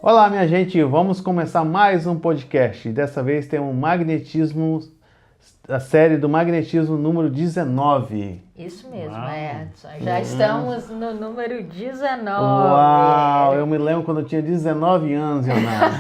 Olá, minha gente, vamos começar mais um podcast. Dessa vez tem um magnetismo, a série do magnetismo número 19. Isso mesmo, Uau. Edson. Já estamos no número 19. Uau, eu me lembro quando eu tinha 19 anos, Leonardo.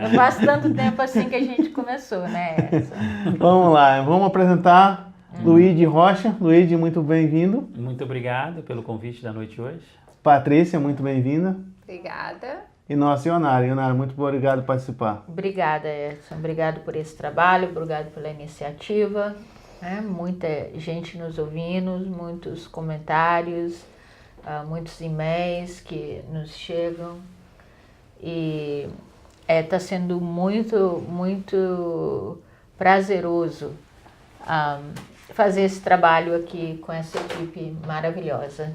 Não faz tanto tempo assim que a gente começou, né, Edson? Vamos lá, vamos apresentar Luíde Rocha. Luíde, muito bem-vindo. Muito obrigado pelo convite da noite hoje. Patrícia, muito bem-vinda. Obrigada. E nossa, Ionara. Ionara, muito obrigado por participar. Obrigada, Edson. Obrigado por esse trabalho, obrigado pela iniciativa. Né? Muita gente nos ouvindo, muitos comentários, muitos e-mails que nos chegam. E está sendo muito prazeroso fazer esse trabalho aqui com essa equipe maravilhosa.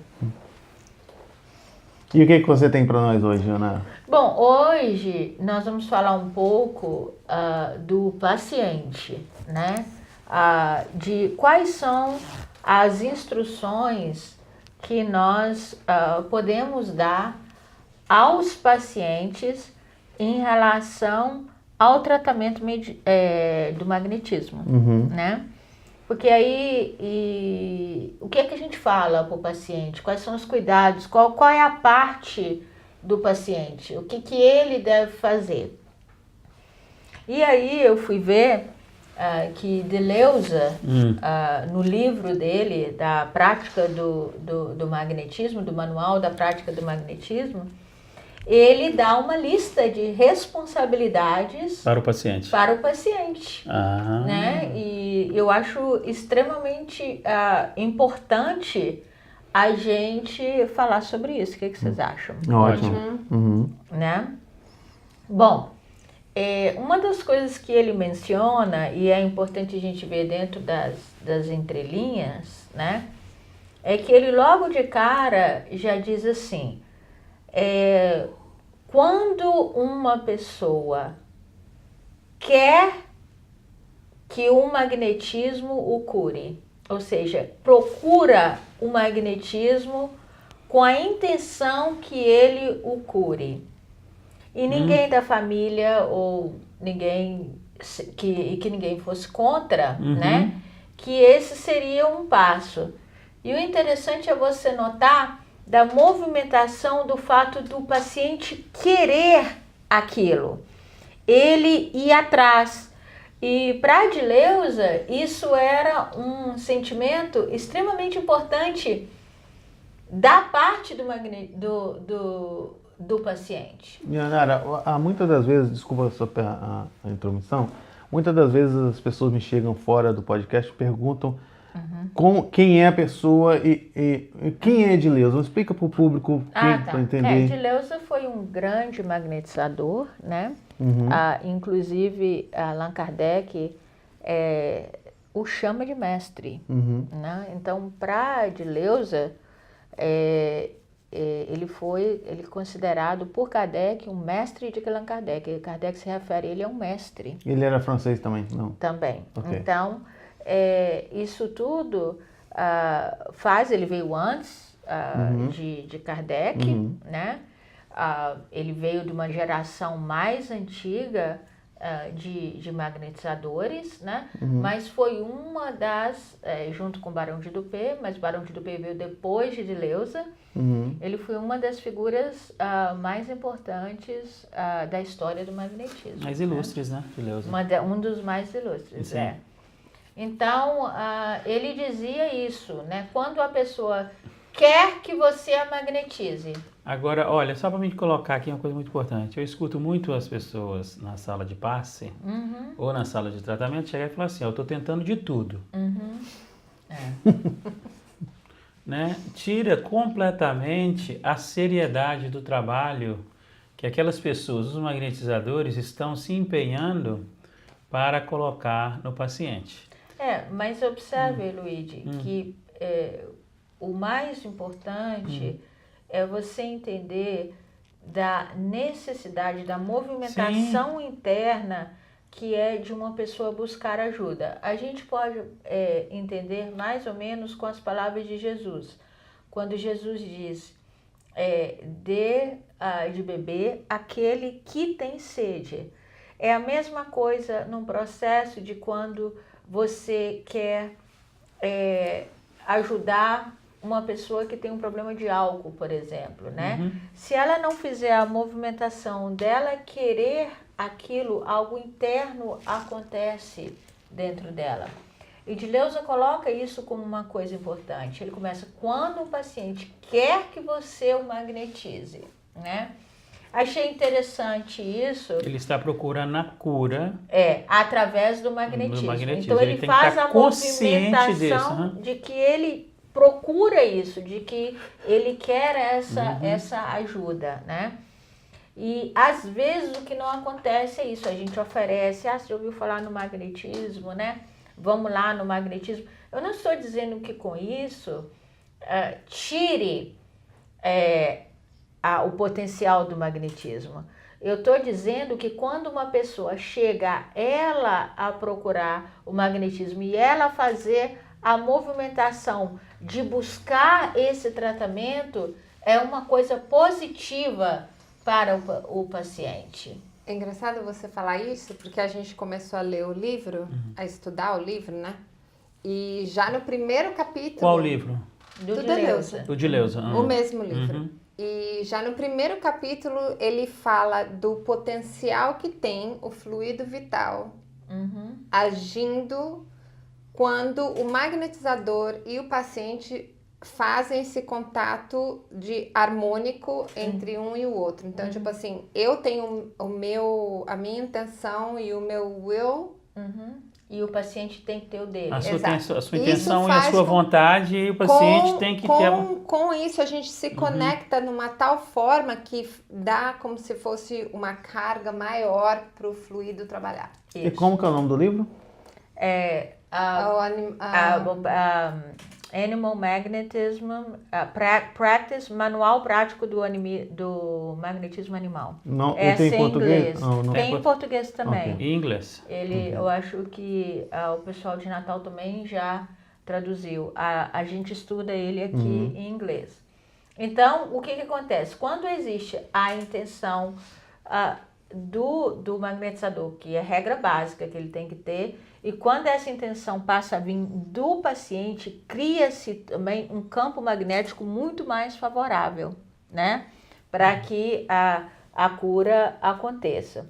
E o que você tem para nós hoje, Ionara? Bom, hoje nós vamos falar um pouco do paciente, né? De quais são as instruções que nós podemos dar aos pacientes em relação ao tratamento do magnetismo, né? Porque aí, o que é que a gente fala para o paciente? Quais são os cuidados? Qual é a parte do paciente? O que ele deve fazer? E aí eu fui ver que Deleuze, no livro dele, da prática do magnetismo, do manual da prática do magnetismo, ele dá uma lista de responsabilidades Para o paciente. Né? E eu acho extremamente importante a gente falar sobre isso. O que vocês acham? Ótimo. Né? Bom, uma das coisas que ele menciona, e é importante a gente ver dentro das entrelinhas, né? É que ele logo de cara já diz assim: quando uma pessoa quer que o magnetismo o cure, ou seja, procura o magnetismo com a intenção que ele o cure, e ninguém da família ou ninguém que ninguém fosse contra, né? Que esse seria um passo. E o interessante é você notar da movimentação do fato do paciente querer aquilo, ele ir atrás. E para Deleuze, isso era um sentimento extremamente importante da parte do paciente. Ionara, muitas das vezes, desculpa a intromissão, muitas das vezes as pessoas me chegam fora do podcast e perguntam quem é a pessoa e quem é Deleuze. Explica para o público para entender. Deleuze foi um grande magnetizador, né? Inclusive, Allan Kardec o chama de mestre. Né? Então, para Deleuze, ele é considerado por Kardec um mestre de Allan Kardec. Kardec se refere a ele, é um mestre. Ele era francês também? Não. Também. Okay. Então, isso tudo ele veio antes de Kardec, né? Ele veio de uma geração mais antiga de magnetizadores, né? Mas foi uma das, junto com o Barão de Dupé, mas o Barão de Dupé veio depois de Deleuze. Ele foi uma das figuras mais importantes da história do magnetismo. Mais ilustres, né? Deleuze. Um dos mais ilustres, Sim. Então, ele dizia isso, né? Quando a pessoa quer que você a magnetize. Agora, olha, só para me colocar aqui uma coisa muito importante. Eu escuto muito as pessoas na sala de passe ou na sala de tratamento chegar e falar assim: eu estou tentando de tudo. Né? Tira completamente a seriedade do trabalho que aquelas pessoas, os magnetizadores, estão se empenhando para colocar no paciente. Mas observe, Luíde, que o mais importante é você entender da necessidade da movimentação interna que é de uma pessoa buscar ajuda. A gente pode entender mais ou menos com as palavras de Jesus. Quando Jesus diz, dê de beber aquele que tem sede. É a mesma coisa num processo de quando você quer ajudar uma pessoa que tem um problema de álcool, por exemplo, né? Uhum. Se ela não fizer a movimentação dela querer aquilo, algo interno acontece dentro dela. E Deleuze coloca isso como uma coisa importante. Ele começa quando o paciente quer que você o magnetize, né? Achei interessante isso. Ele está procurando a cura. Através do magnetismo. Então Ele ele tem faz que estar a consciente movimentação disso, de que ele procura isso, de que ele quer essa ajuda, né? E às vezes o que não acontece é isso, a gente oferece, você já ouviu falar no magnetismo, né? Vamos lá no magnetismo. Eu não estou dizendo que com isso tire o potencial do magnetismo. Eu estou dizendo que quando uma pessoa chega ela a procurar o magnetismo e ela fazer a movimentação de buscar esse tratamento, é uma coisa positiva para o paciente. É engraçado você falar isso, porque a gente começou a ler o livro, a estudar o livro, né? E já no primeiro capítulo... Qual livro? Do Deleuze. Do Deleuze. O mesmo livro. E já no primeiro capítulo ele fala do potencial que tem o fluido vital agindo quando o magnetizador e o paciente fazem esse contato de harmônico entre um e o outro. Então, tipo assim, eu tenho a minha intenção e o meu will. E o paciente tem que ter o dele. A sua Exato. intenção e a sua vontade, e o paciente tem que ter... Com isso, a gente se conecta numa tal forma que dá como se fosse uma carga maior para o fluido trabalhar. E como que é o nome do livro? Animal Magnetism, Practice, Manual Prático do Magnetismo Animal. Não, Essa tem em português? inglês. Não. Tem em português também. Em inglês. Eu acho que o pessoal de Natal também já traduziu. A gente estuda ele aqui em inglês. Então, o que acontece? Quando existe a intenção do magnetizador, que é a regra básica que ele tem que ter, e quando essa intenção passa a vir do paciente, cria-se também um campo magnético muito mais favorável, né? Para que a cura aconteça.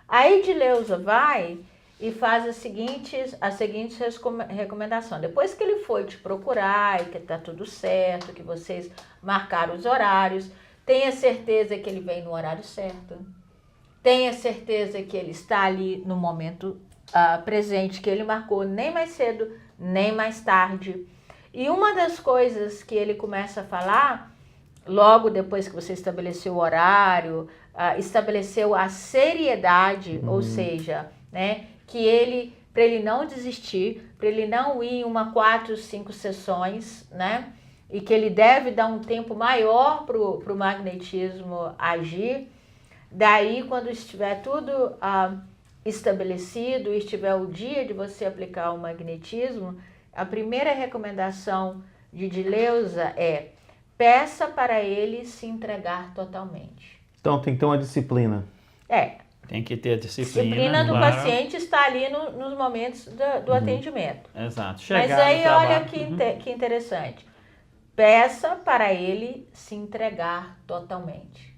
Aí Deleuze vai e faz as seguintes recomendações. Depois que ele foi te procurar e que está tudo certo, que vocês marcaram os horários, tenha certeza que ele vem no horário certo. Tenha certeza que ele está ali no momento presente, que ele marcou nem mais cedo, nem mais tarde. E uma das coisas que ele começa a falar, logo depois que você estabeleceu o horário, estabeleceu a seriedade, ou seja, né, que ele, para ele não desistir, para ele não ir em 4, 5 sessões, né, e que ele deve dar um tempo maior para o magnetismo agir. Daí, quando estiver tudo estabelecido e estiver o dia de você aplicar o magnetismo, a primeira recomendação de Deleuze é: peça para ele se entregar totalmente. Então tem que ter uma disciplina. Tem que ter a disciplina do paciente está ali nos momentos do atendimento. Exato. Mas aí olha que interessante. Peça para ele se entregar totalmente.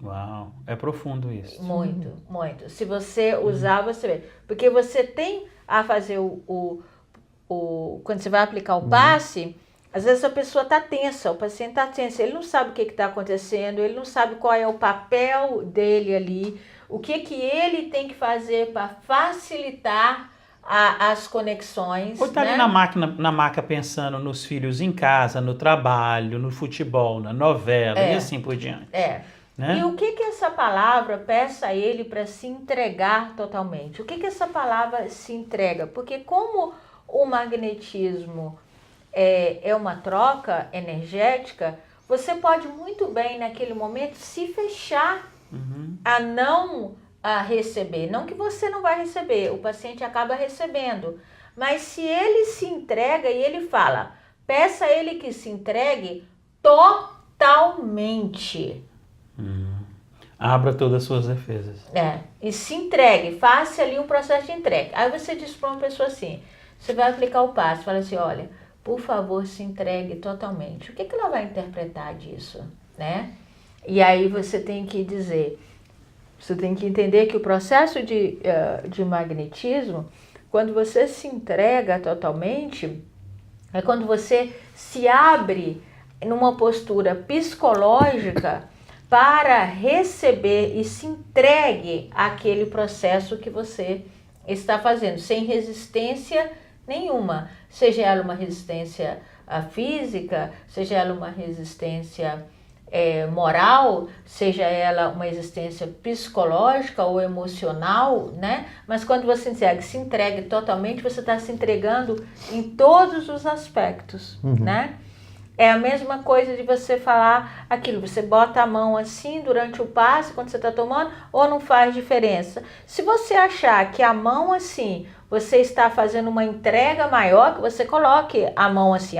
Uau, é profundo isso. Muito, muito. Se você usar, você vê. Porque você tem a fazer quando você vai aplicar o passe, às vezes a pessoa está tensa, o paciente está tenso, ele não sabe o que está acontecendo, ele não sabe qual é o papel dele ali, o que ele tem que fazer para facilitar as conexões. Ou está ali na maca pensando nos filhos em casa, no trabalho, no futebol, na novela e assim por diante. Né? E o que essa palavra peça a ele para se entregar totalmente? O que essa palavra se entrega? Porque como o magnetismo é uma troca energética, você pode muito bem naquele momento se fechar a não receber. Não que você não vai receber, o paciente acaba recebendo. Mas se ele se entrega e ele fala, peça a ele que se entregue totalmente. totalmente. Abra todas as suas defesas. E se entregue, faça ali um processo de entrega. Aí você diz para uma pessoa assim, você vai aplicar o passo, fala assim, olha, por favor, se entregue totalmente. O que ela vai interpretar disso, né? E aí você tem que dizer, você tem que entender que o processo de magnetismo, quando você se entrega totalmente, é quando você se abre numa postura psicológica para receber e se entregue àquele processo que você está fazendo, sem resistência nenhuma, seja ela uma resistência física, seja ela uma resistência moral, seja ela uma existência psicológica ou emocional, né? Mas quando você se entregue totalmente, você está se entregando em todos os aspectos, né? É a mesma coisa de você falar aquilo, você bota a mão assim durante o passe, quando você está tomando, ou não faz diferença. Se você achar que a mão assim, você está fazendo uma entrega maior, que você coloque a mão assim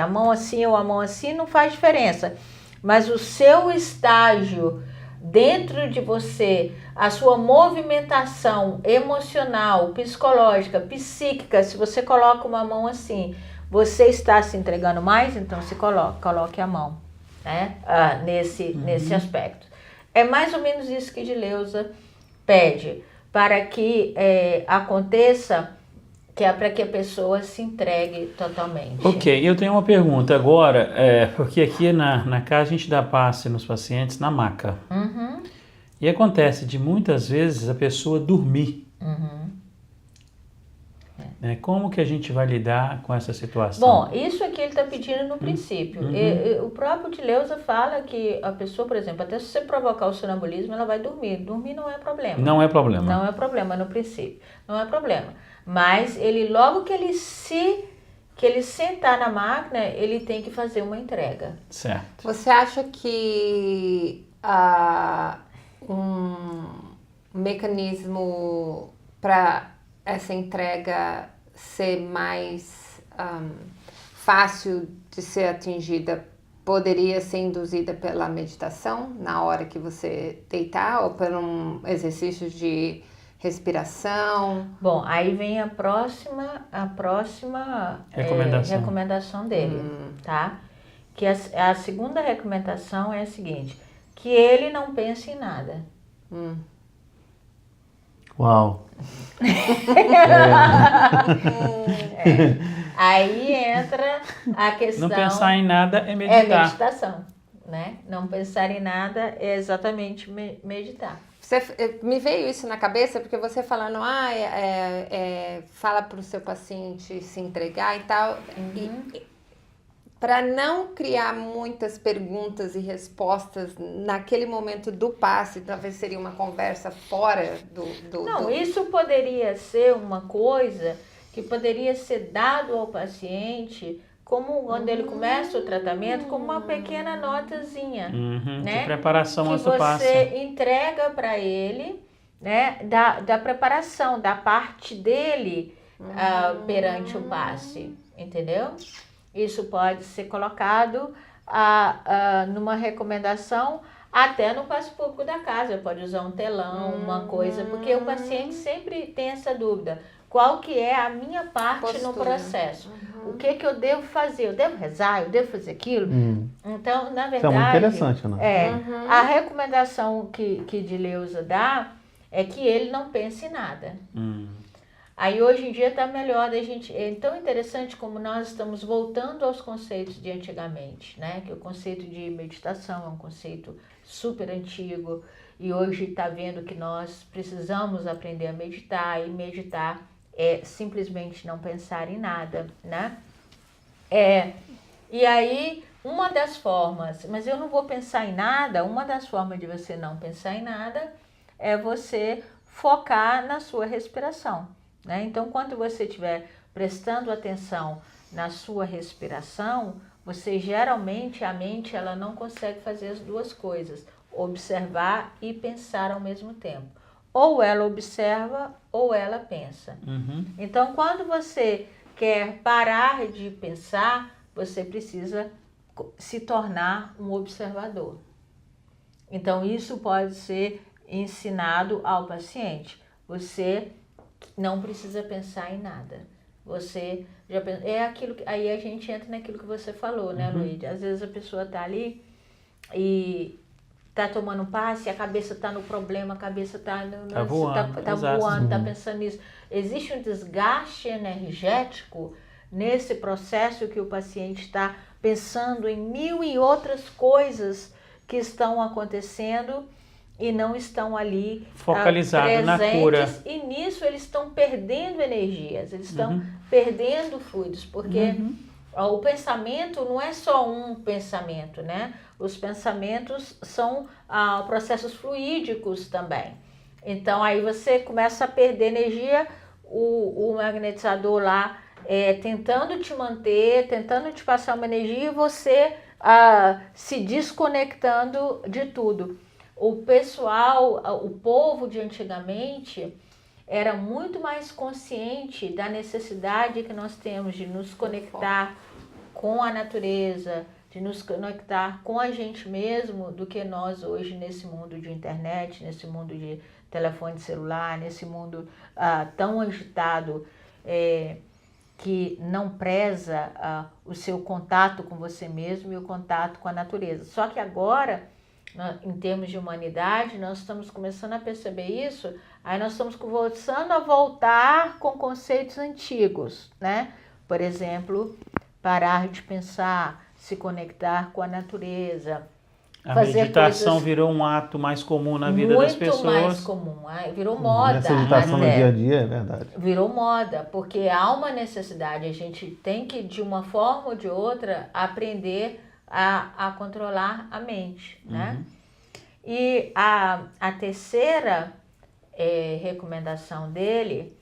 ou a mão assim, não faz diferença. Mas o seu estágio dentro de você, a sua movimentação emocional, psicológica, psíquica, se você coloca uma mão assim, você está se entregando mais, então se coloque a mão, né? Nesse aspecto. É mais ou menos isso que Dileuza pede, para que aconteça, que é para que a pessoa se entregue totalmente. Ok, eu tenho uma pergunta agora, porque aqui na casa a gente dá passe nos pacientes na maca. E acontece de muitas vezes a pessoa dormir. Como que a gente vai lidar com essa situação? Bom, isso aqui ele está pedindo no princípio. O próprio Dileuza fala que a pessoa, por exemplo, até se você provocar o sonambulismo, ela vai dormir. Dormir não é problema. Não é problema. Não é problema no princípio. Não é problema. Mas ele, logo que ele sentar na máquina, ele tem que fazer uma entrega. Certo. Você acha que um mecanismo para essa entrega ser mais fácil de ser atingida poderia ser induzida pela meditação na hora que você deitar ou por um exercício de respiração? Bom, aí vem a próxima recomendação dele, tá? Que a segunda recomendação é a seguinte, que ele não pense em nada. Uau! Aí entra a questão... Não pensar em nada é meditar. É meditação, né? Não pensar em nada é exatamente meditar. Me veio isso na cabeça porque você falando, fala para o seu paciente se entregar e tal, para não criar muitas perguntas e respostas naquele momento do passe, talvez seria uma conversa fora do... Isso poderia ser uma coisa que poderia ser dado ao paciente, como quando ele começa o tratamento, como uma pequena notazinha, né? De preparação que ao seu passe. você entrega para ele, né? Da preparação, da parte dele perante o passe, entendeu? Isso pode ser colocado numa recomendação até no passe público da casa. Pode usar um telão, uma coisa, porque o paciente sempre tem essa dúvida. Qual que é a minha parte no processo? O que eu devo fazer? Eu devo rezar? Eu devo fazer aquilo? Então, na verdade... Isso é muito interessante, né? A recomendação que Dileuza dá é que ele não pense em nada. Aí hoje em dia está melhor da gente... É tão interessante como nós estamos voltando aos conceitos de antigamente, né? Que o conceito de meditação é um conceito super antigo e hoje está vendo que nós precisamos aprender a meditar, e meditar é simplesmente não pensar em nada, né? E aí, uma das formas, mas eu não vou pensar em nada, uma das formas de você não pensar em nada é você focar na sua respiração, né? Então, quando você estiver prestando atenção na sua respiração, você geralmente, a mente, ela não consegue fazer as duas coisas, observar e pensar ao mesmo tempo. Ou ela observa ou ela pensa. Então, quando você quer parar de pensar, você precisa se tornar um observador. Então, isso pode ser ensinado ao paciente. Você não precisa pensar em nada. Você já pensa, é aquilo que, aí a gente entra naquilo que você falou, né, Luíde? Às vezes a pessoa está ali e está tomando um passe, a cabeça está no problema, a cabeça está voando, está pensando nisso. Existe um desgaste energético nesse processo que o paciente está pensando em 1000 e outras coisas que estão acontecendo e não estão ali focalizado na cura. E nisso eles estão perdendo energias, eles estão perdendo fluidos, porque o pensamento não é só um pensamento, né? Os pensamentos são processos fluídicos também. Então aí você começa a perder energia, o magnetizador lá tentando te manter, tentando te passar uma energia e você se desconectando de tudo. O pessoal, o povo de antigamente era muito mais consciente da necessidade que nós temos de nos conectar com a natureza, de nos conectar com a gente mesmo, do que nós hoje nesse mundo de internet, nesse mundo de telefone celular, nesse mundo tão agitado, que não preza o seu contato com você mesmo e o contato com a natureza. Só que agora, em termos de humanidade, nós estamos começando a perceber isso, aí nós estamos começando a voltar com conceitos antigos, né? Por exemplo, parar de pensar, se conectar com a natureza. A meditação virou um ato mais comum na vida das pessoas. Muito mais comum, virou moda. Essa meditação no dia a dia, é verdade. Virou moda, porque há uma necessidade, a gente tem que, de uma forma ou de outra, aprender a controlar a mente, né? E a terceira recomendação dele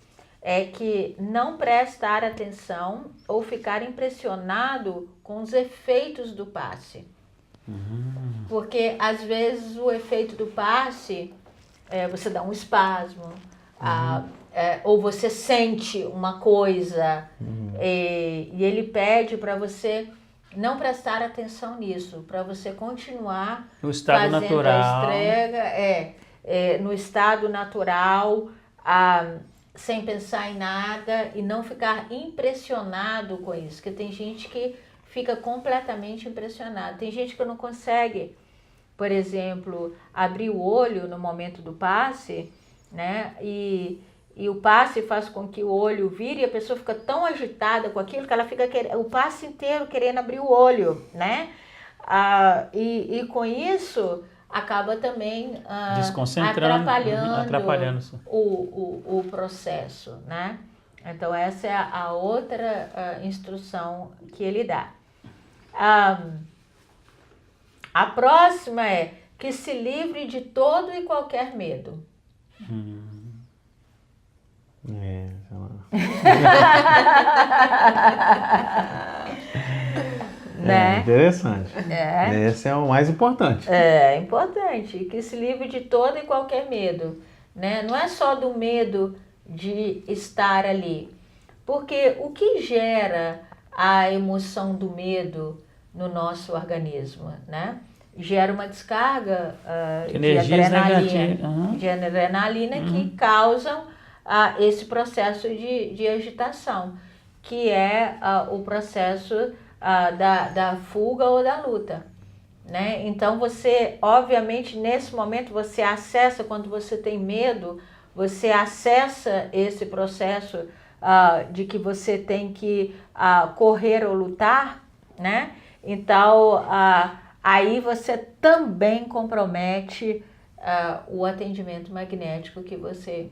é que não prestar atenção ou ficar impressionado com os efeitos do passe. Porque às vezes o efeito do passe você dá um espasmo, ou você sente uma coisa, e ele pede para você não prestar atenção nisso, para você continuar no estado natural, a entrega, no estado natural, sem pensar em nada e não ficar impressionado com isso, porque tem gente que fica completamente impressionado. Tem gente que não consegue, por exemplo, abrir o olho no momento do passe, né? E o passe faz com que o olho vire e a pessoa fica tão agitada com aquilo que ela fica o passe inteiro querendo abrir o olho, né? E com isso acaba também atrapalhando o processo, né? Então essa é a outra instrução que ele dá. A próxima é que se livre de todo e qualquer medo. Né? Interessante. Esse é o mais importante. É importante, que se livre de todo e qualquer medo, né? Não é só do medo de estar ali, porque o que gera a emoção do medo no nosso organismo, né? Gera uma descarga de adrenalina que causam esse processo de agitação, que é o processo da fuga ou da luta, né? Então você, obviamente, nesse momento você acessa, quando você tem medo, você acessa esse processo de que você tem que correr ou lutar, né? Então, aí você também compromete o atendimento magnético que você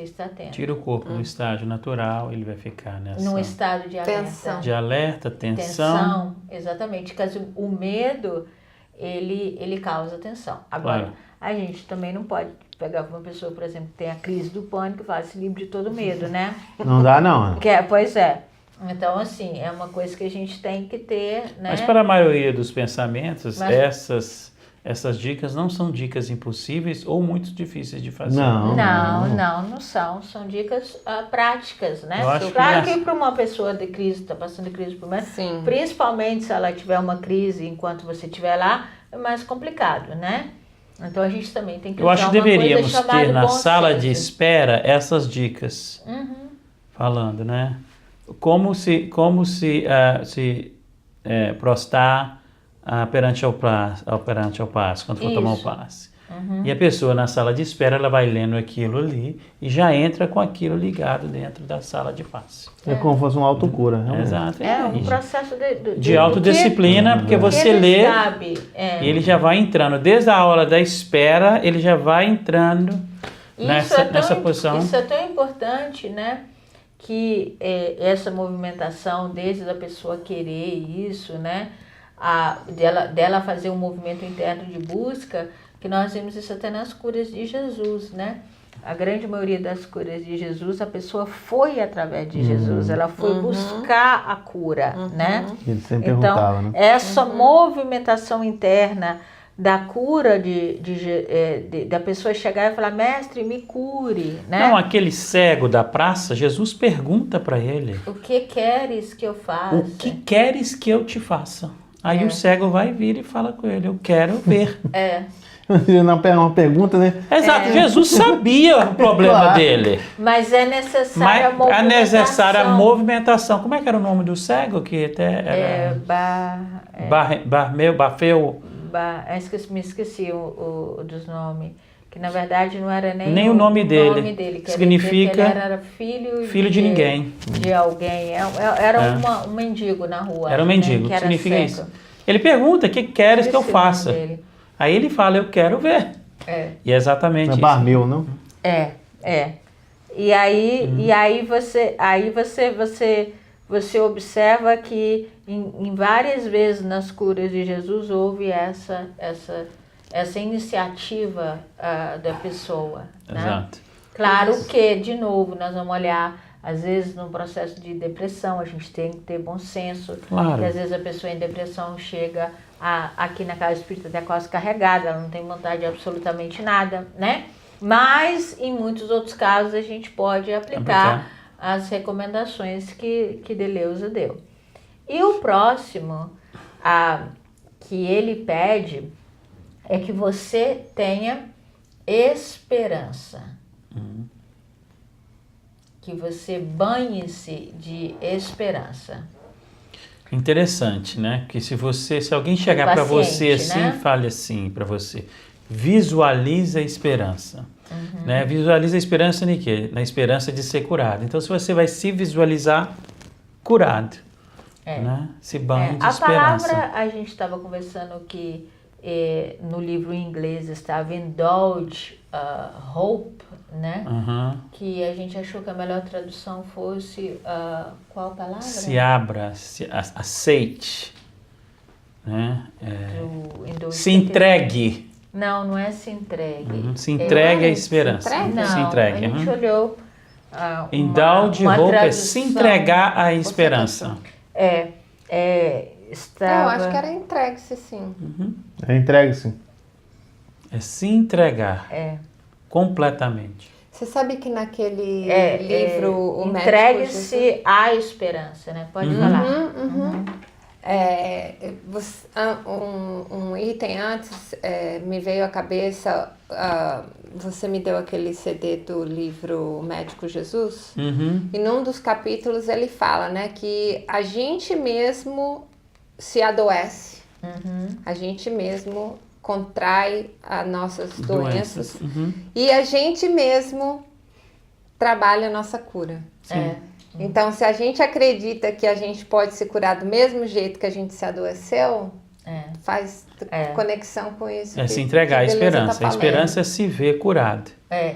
está tendo. Tira o corpo do estágio natural, ele vai ficar num estado de alerta. Tensão. De alerta, tensão. Exatamente, porque o medo, ele causa tensão. Agora, a gente também não pode pegar uma pessoa, por exemplo, que tem a crise do pânico e falar, se livre de todo medo, né? Não dá, não. Pois é. Então, assim, é uma coisa que a gente tem que ter, né? Mas para a maioria dos pensamentos, essas dicas não são dicas impossíveis ou muito difíceis de fazer. Não são. São dicas práticas, né? Eu acho Claro que que para uma pessoa de crise, está passando crise por mês, Sim. principalmente se ela tiver uma crise enquanto você estiver lá, é mais complicado, né? Então a gente também tem que Eu acho que usar uma coisa deveríamos chamada ter na bom sala senso. de espera essas dicas. Falando, né? Como se prostar perante ao passe, quando for tomar o Isso. passe. E a pessoa na sala de espera, ela vai lendo aquilo ali e já entra com aquilo ligado dentro da sala de passe. É como se fosse uma autocura, realmente. Exato. É um processo de autodisciplina, porque você lê e ele já vai entrando. Desde a hora da espera, ele já vai entrando nessa posição. Isso é tão importante, né? Que essa movimentação, desde a pessoa querer isso, né? Dela fazer um movimento interno de busca, que nós vimos isso até nas curas de Jesus, né? A grande maioria das curas de Jesus, a pessoa foi através de Jesus, ela foi buscar a cura, né? Ele sempre perguntava, né? Essa movimentação interna da cura da pessoa chegar e falar, mestre, me cure, né? Não, aquele cego da praça, Jesus pergunta para ele: o que queres que eu faça? o que queres que eu te faça? Aí o cego vai vir e fala com ele: eu quero ver. Não é uma pergunta, né? Exato, Jesus sabia o problema dele. Mas é necessária a Mas movimentação. é necessária a movimentação. Como é que era o nome do cego? Que até era... Bafeu. Me esqueci dos nomes. Que na verdade não era nem o nome dele. Que significa ele era filho de ninguém. De alguém. Era um mendigo na rua. Era um mendigo, que era significa cego. isso. Ele pergunta: o que queres que eu Esqueci o nome faça? dele. Aí ele fala: eu quero ver. E é exatamente Não é isso. Barmeu, não? E aí você observa que em várias vezes nas curas de Jesus houve essa iniciativa da pessoa. Né? Exato. Claro que, de novo, nós vamos olhar, às vezes, no processo de depressão, a gente tem que ter bom senso. Claro. Que às vezes a pessoa em depressão chega aqui na casa espírita até quase carregada, ela não tem vontade de absolutamente nada, né? Mas, em muitos outros casos, a gente pode aplicar as recomendações que Deleuze deu. E o próximo que ele pede é que você tenha esperança. Que você banhe-se de esperança. Interessante, né? Que se alguém chegar para você assim, né? fale assim para você: visualiza a esperança. Né? Visualiza a esperança de quê? Na esperança de ser curado. Então, se você vai se visualizar curado, né? Se banhe de esperança. A palavra, a gente estava conversando que no livro em inglês estava indulge hope, né? Que a gente achou que a melhor tradução fosse qual palavra? Se abra, aceite, né? Se entregue. Não é se entregue. Se entregue à esperança. Não, se entregue. A gente olhou Indulge hope é se entregar à esperança. Estava... Eu acho que era entregue-se, sim. Entregue-se. É se entregar completamente. Você sabe que naquele livro O Médico Entregue-se à esperança, né? Pode falar. Um item antes me veio à cabeça, você me deu aquele CD do livro O Médico Jesus, e num dos capítulos ele fala, né, que a gente mesmo se adoece, a gente mesmo contrai as nossas doenças. E a gente mesmo trabalha a nossa cura. Então, se a gente acredita que a gente pode se curar do mesmo jeito que a gente se adoeceu, faz conexão com isso. Se entregar à esperança. A esperança é se ver curado.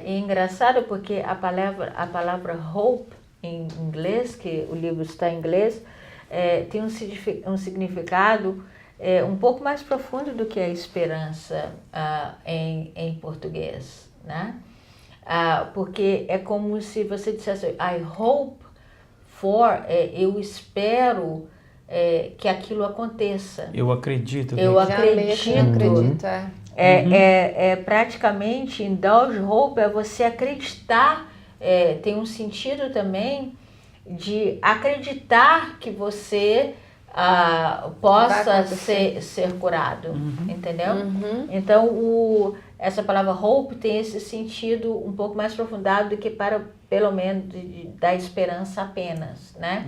E engraçado porque a palavra hope em inglês, que o livro está em inglês, tem um significado um pouco mais profundo do que a esperança em português, né? Porque é como se você dissesse I hope for, eu espero que aquilo aconteça. Eu acredito. Eu Vicky. acredito. É. Praticamente, indulge hope é você acreditar, tem um sentido também de acreditar que você possa ser curado, entendeu? Então, essa palavra hope tem esse sentido um pouco mais aprofundado do que para, pelo menos, da esperança apenas, né?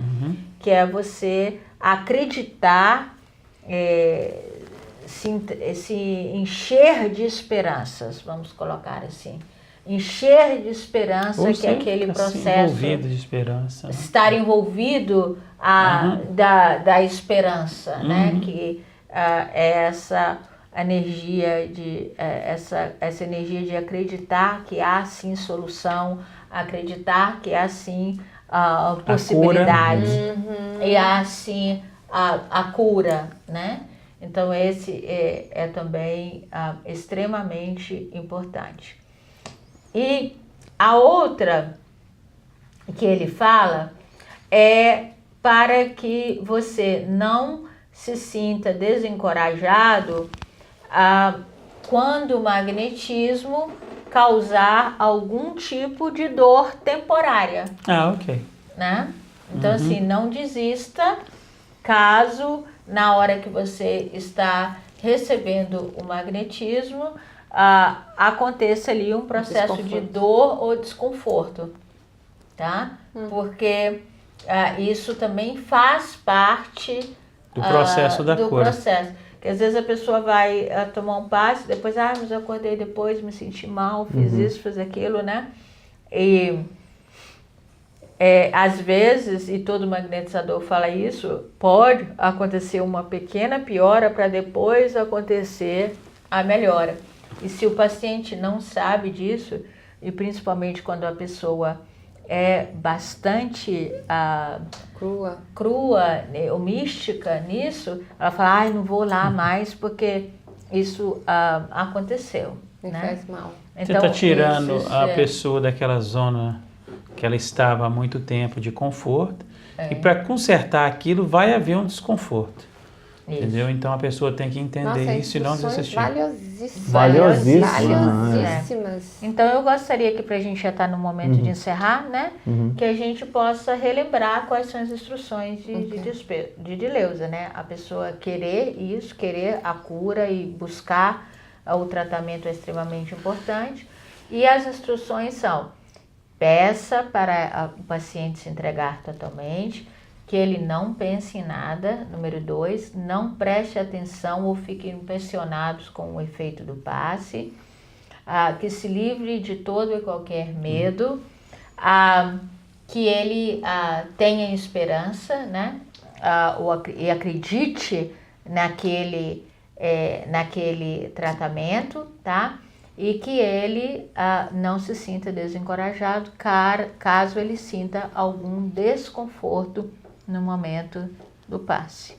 Que é você acreditar, se encher de esperanças, vamos colocar assim. Encher de esperança que aquele processo envolvido de esperança, né? Estar envolvido da esperança, né? Que é essa energia essa energia de acreditar que há sim solução, acreditar que há sim possibilidade e há sim a cura, né? Então esse é também extremamente importante. E a outra que ele fala é para que você não se sinta desencorajado quando o magnetismo causar algum tipo de dor temporária. Ok. Né? Então, assim, não desista caso na hora que você está recebendo o magnetismo aconteça ali um processo de dor ou desconforto, tá? Porque isso também faz parte do processo da cura. Processo. Porque às vezes a pessoa vai tomar um passe, depois, mas eu acordei depois, me senti mal, fiz isso, fiz aquilo, né? E às vezes, e todo magnetizador fala isso, pode acontecer uma pequena piora para depois acontecer a melhora. E se o paciente não sabe disso, e principalmente quando a pessoa é bastante crua ou mística nisso, ela fala, não vou lá mais porque isso aconteceu. Me né? faz mal. Então, você está tirando a pessoa daquela zona que ela estava há muito tempo de conforto, e para consertar aquilo vai haver um desconforto. Entendeu? Então a pessoa tem que entender isso e não desistir. Valiosíssimas. Então eu gostaria que, para a gente já estar no momento de encerrar, né, que a gente possa relembrar quais são as instruções de Deleuze, né? A pessoa querer isso, querer a cura e buscar o tratamento é extremamente importante. E as instruções são: peça para o paciente se entregar totalmente, que ele não pense em nada. Número 2, não preste atenção ou fique impressionados com o efeito do passe, que se livre de todo e qualquer medo, que ele tenha esperança, né? E acredite naquele tratamento, tá? E que ele não se sinta desencorajado caso ele sinta algum desconforto no momento do passe.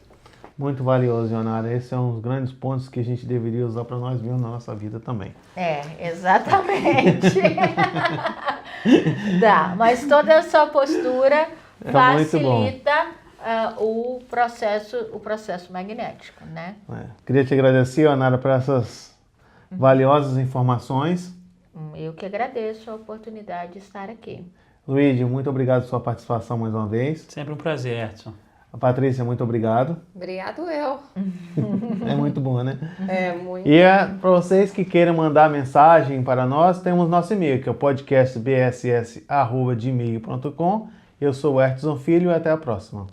Muito valioso, Ionara. Esse é um dos grandes pontos que a gente deveria usar para nós mesmos na nossa vida também. Exatamente. Mas toda essa postura facilita o processo magnético, né? Queria te agradecer, Ionara, por essas valiosas informações. Eu que agradeço a oportunidade de estar aqui. Luigi, muito obrigado pela sua participação mais uma vez. Sempre um prazer, Edson. A Patrícia, muito obrigado. Obrigado eu. É muito bom, né? É muito. E para vocês que queiram mandar mensagem para nós, temos nosso e-mail, que é o podcastbss@gmail.com. Eu sou o Edson Filho e até a próxima.